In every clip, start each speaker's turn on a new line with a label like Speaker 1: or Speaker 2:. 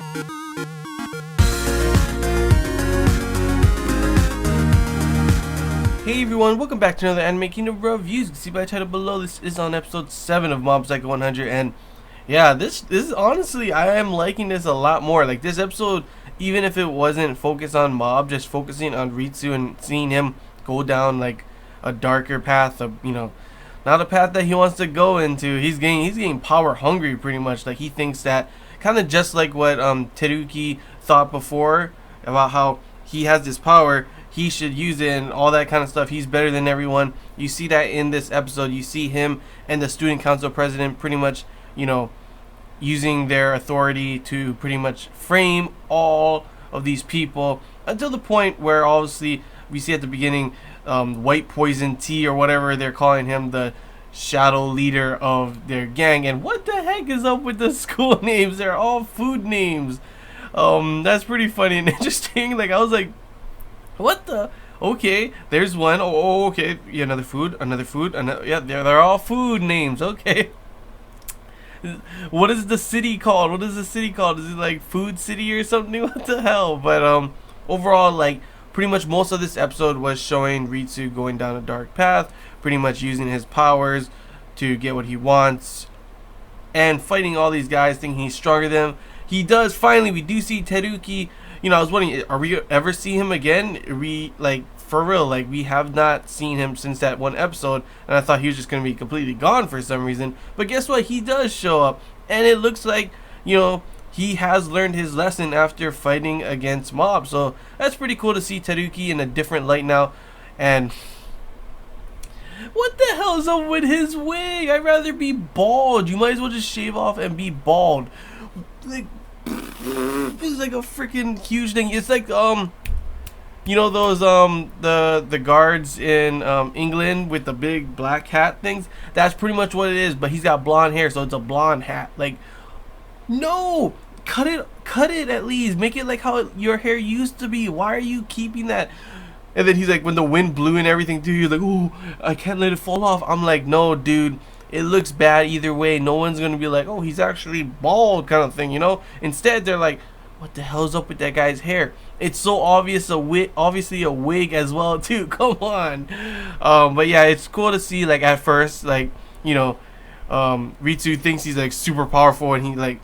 Speaker 1: Hey everyone, welcome back to another Anime Kingdom reviews. You can see by the title below, this is on episode 7 of Mob Psycho 100, and yeah, this is honestly, I am liking this a lot more. Like this episode, even if it wasn't focused on Mob, just focusing on Ritsu and seeing him go down like a darker path of, not a path that he wants to go into. He's getting power hungry pretty much. Like he thinks that, kind of just like what Teruki thought before about how he has this power, he should use it and all that kind of stuff. He's better than everyone. You see that in this episode. You see him and the student council president pretty much, using their authority to pretty much frame all of these people until the point where obviously we see at the beginning White Poison Tea or whatever they're calling him, the shadow leader of their gang. And what the heck is up with the school names? They're all food names. That's pretty funny and interesting. Like I was like, what the? Okay, there's one. Oh, okay. Yeah, another food. Yeah, they're all food names. Okay. What is the city called? Is it like Food City or something? What the hell? But overall, like pretty much most of this episode was showing Ritsu going down a dark path, pretty much using his powers to get what he wants, and fighting all these guys, thinking he's stronger than them. He does. Finally, we do see Teruki. I was wondering, are we ever see him again? For real, like we have not seen him since that one episode, and I thought he was just gonna be completely gone for some reason. But guess what? He does show up, and it looks like he has learned his lesson after fighting against Mob. So that's pretty cool to see Teruki in a different light now. And what the hell is up with his wig? I'd rather be bald. You might as well just shave off and be bald. Like, it's like a freaking huge thing. It's like those the guards in England with the big black hat things. That's pretty much what it is, but he's got blonde hair, so it's a blonde hat. Like, no, cut it at least. Make it like how your hair used to be. Why are you keeping that? And then he's like, when the wind blew and everything too, he's like, oh, I can't let it fall off. I'm like, no, dude. It looks bad either way. No one's going to be like, oh, he's actually bald kind of thing, Instead, they're like, what the hell's up with that guy's hair? It's so obvious, obviously a wig as well, too. Come on. But yeah, it's cool to see, like, at first, like, Ritsu thinks he's, like, super powerful, and he, like,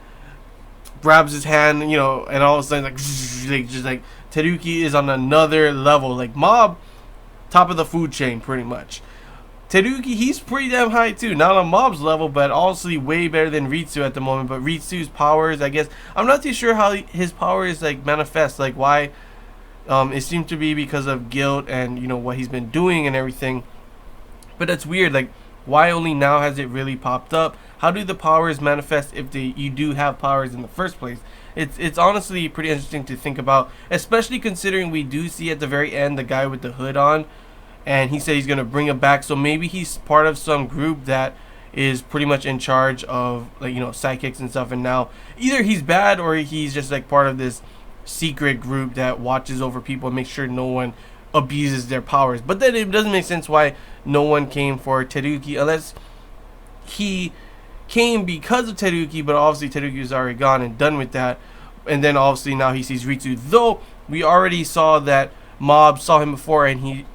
Speaker 1: grabs his hand, and all of a sudden, like, just like, Teruki is on another level. Like, Mob, top of the food chain, pretty much. Teruki, he's pretty damn high too. Not on Mob's level, but obviously way better than Ritsu at the moment. But Ritsu's powers, I guess, I'm not too sure how his powers like manifest. Like why? It seemed to be because of guilt and what he's been doing and everything. But that's weird. Like why only now has it really popped up? How do the powers manifest if you do have powers in the first place? It's honestly pretty interesting to think about, especially considering we do see at the very end the guy with the hood on. And he said he's going to bring him back. So maybe he's part of some group that is pretty much in charge of, like, psychics and stuff. And now either he's bad or he's just, like, part of this secret group that watches over people and makes sure no one abuses their powers. But then it doesn't make sense why no one came for Teruki unless he came because of Teruki. But obviously Teruki was already gone and done with that. And then obviously now he sees Ritsu. Though we already saw that Mob saw him before and he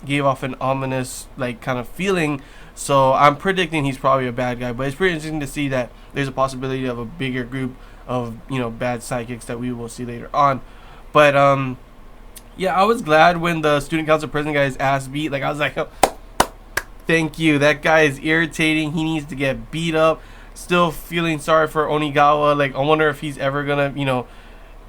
Speaker 1: gave off an ominous like kind of feeling, so I'm predicting he's probably a bad guy. But it's pretty interesting to see that there's a possibility of a bigger group of bad psychics that we will see later on. But yeah, I was glad when the student council president got his ass beat. Like I was like, oh, thank you, that guy is irritating, he needs to get beat up. Still feeling sorry for Onigawa. Like I wonder if he's ever gonna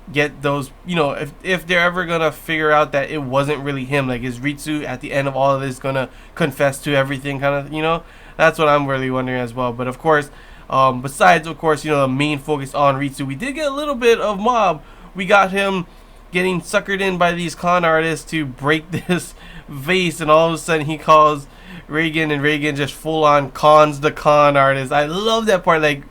Speaker 1: get those, if they're ever gonna figure out that it wasn't really him. Like is Ritsu at the end of all of this gonna confess to everything, kind of, that's what I'm really wondering as well. But of course, besides of course the main focus on Ritsu, we did get a little bit of Mob. We got him getting suckered in by these con artists to break this vase, and all of a sudden he calls Reagan, and Reagan just full on cons the con artist. I love that part. Like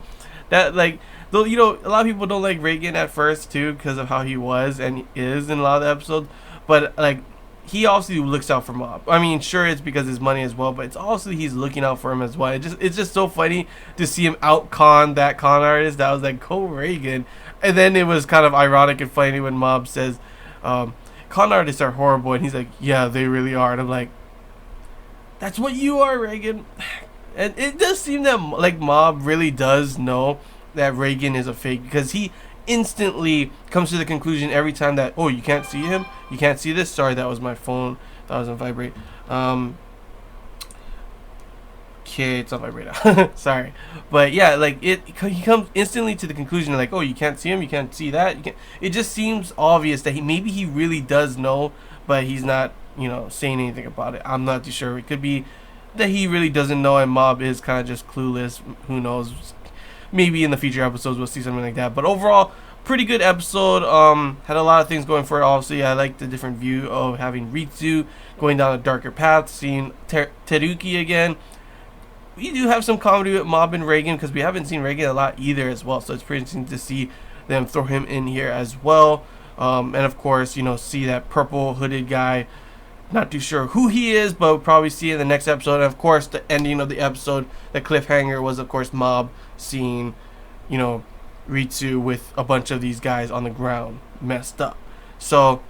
Speaker 1: that, like though, a lot of people don't like Reagan at first too because of how he was and is in a lot of the episodes. But like he obviously looks out for Mob. I mean, sure, it's because his money as well, but it's also he's looking out for him as well. It's just so funny to see him out con that con artist. That was like, go Reagan. And then it was kind of ironic and funny when Mob says, con artists are horrible, and he's like, yeah, they really are. And I'm like, that's what you are, Reagan. And it does seem that like Mob really does know that Reagan is a fake, because he instantly comes to the conclusion every time that, oh, you can't see him, you can't see this. Sorry, that was my phone. That was on vibrate. Okay, it's on vibrate now. Sorry, but yeah, like he comes instantly to the conclusion like, oh, you can't see him, you can't see that. You can't. It just seems obvious that maybe he really does know, but he's not, saying anything about it. I'm not too sure. It could be that he really doesn't know, and Mob is kind of just clueless. Who knows? Maybe in the future episodes we'll see something like that. But overall, pretty good episode. Had a lot of things going for it. Obviously, I like the different view of having Ritsu going down a darker path, seeing Teruki again. We do have some comedy with Mob and Reagan, because we haven't seen Reagan a lot either as well. So it's pretty interesting to see them throw him in here as well. And of course, see that purple hooded guy. Not too sure who he is, but we'll probably see in the next episode. And of course, the ending of the episode, the cliffhanger, was of course Mob seeing, Ritsu with a bunch of these guys on the ground messed up. So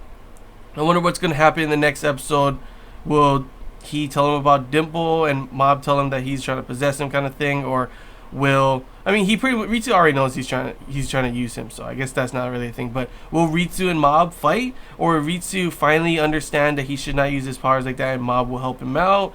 Speaker 1: I wonder what's going to happen in the next episode. Will he tell him about Dimple and Mob tell him that he's trying to possess him, kind of thing? Or will, I mean, Ritsu already knows he's trying to use him, so I guess that's not really a thing. But will Ritsu and Mob fight, or will Ritsu finally understand that he should not use his powers like that, and Mob will help him out?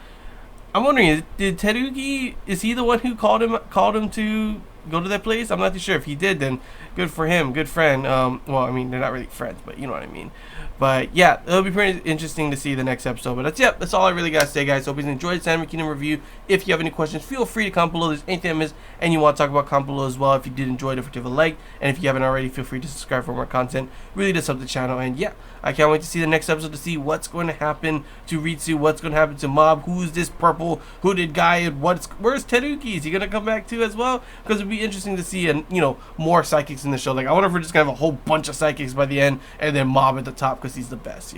Speaker 1: I'm wondering, did Teruki, is he the one who called him to go to that place? I'm not too sure. If he did, then good for him, good friend. Well, I mean, they're not really friends, but you know what I mean. But yeah, it'll be pretty interesting to see the next episode. But that's all I really gotta say, guys. Hope you enjoyed the Anime Kingdom review. If you have any questions, feel free to comment below. There's anything I missed and you want to talk about, comment below as well. If you did enjoy it, don't forget to like, and if you haven't already, feel free to subscribe for more content. Really does help the channel. And yeah, I can't wait to see the next episode, to see what's going to happen to Ritsu, what's going to happen to Mob, who's this purple hooded guy, and where's Teruki? Is he gonna come back too as well? Because it'd be interesting to see, and more psychics in the show. Like, I wonder if we're just gonna have a whole bunch of psychics by the end, and then Mob at the top because he's the best.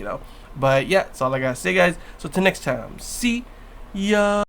Speaker 1: But yeah, that's all I gotta say, guys. So till next time, see ya.